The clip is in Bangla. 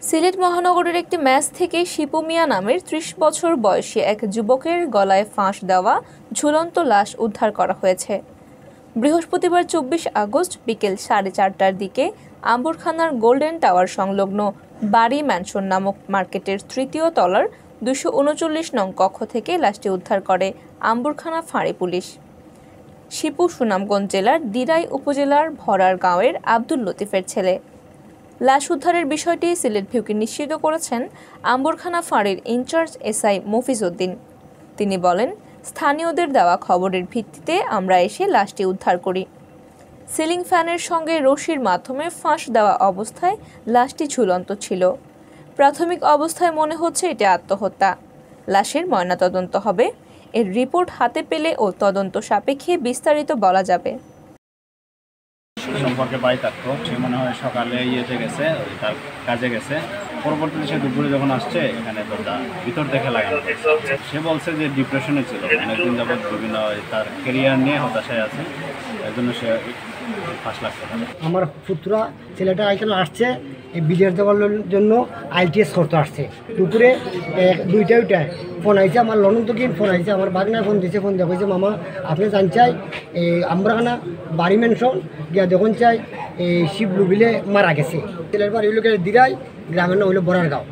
সিলেট মহানগরের একটি ম্যাচ থেকে শিপু মিয়া নামের ৩০ বছর বয়সী এক যুবকের গলায় ফাঁস দেওয়া ঝুলন্ত লাশ উদ্ধার করা হয়েছে। বৃহস্পতিবার ২৪ আগস্ট বিকেল ৪:৩০টার দিকে আম্বরখানার গোল্ডেন টাওয়ার সংলগ্ন বাড়ি ম্যানশন নামক মার্কেটের তৃতীয় তলার ২৩৯ নং কক্ষ থেকে লাশটি উদ্ধার করে আম্বরখানা ফাঁড়ি পুলিশ। শিপু সুনামগঞ্জ জেলার দিরাই উপজেলার ভরার গাঁওয়ের আব্দুল লতিফের ছেলে। লাশ উদ্ধারের বিষয়টি সিলেট ভিউকে নিশ্চিত করেছেন আম্বরখানা ফাঁড়ির ইনচার্জ এসআই মফিজ উদ্দিন। তিনি বলেন, স্থানীয়দের দেওয়া খবরের ভিত্তিতে আমরা এসে লাশটি উদ্ধার করি। সিলিং ফ্যানের সঙ্গে রশির মাধ্যমে ফাঁস দেওয়া অবস্থায় লাশটি ঝুলন্ত ছিল। প্রাথমিক অবস্থায় মনে হচ্ছে এটি আত্মহত্যা। লাশের ময়নাতদন্ত হবে। এর রিপোর্ট হাতে পেলে ও তদন্ত সাপেক্ষে বিস্তারিত বলা যাবে। সম্পর্কে বাড়ি থাকতো, সে মনে হয় সকালে গেছে, তার কাজে গেছে। পরবর্তীতে সে দুপুরে যখন আসছে এখানে দরজা ভিতর দেখে লাগানো। সে বলছে যে ডিপ্রেশনে ছিল, অনেকদিন যাবৎ বিভিন্ন তার কেরিয়ার নিয়ে হতাশায় আছে, এর জন্য সে ফাঁস লাগতে পারে। আমার পুত্রা ছেলেটা এখানে আসছে বিদেশ দেওয়ার জন্য ITS করতে আসছে। দুপুরে 2টায় ফোন আইছে, আমার লন্ডন থেকে ফোন আইছে, আমার বাগনায় ফোন দিয়েছে। ফোন দেওয়া হয়েছে, মামা আপনি জান চাই আমরাখানা বাড়ি মেনশন গিয়া দেখুন চাই শিবলু বিলে মারা গেছে। ছেলের বাড়ি হইল দিরাই, গ্রামের নাম হইল বরার গাঁও।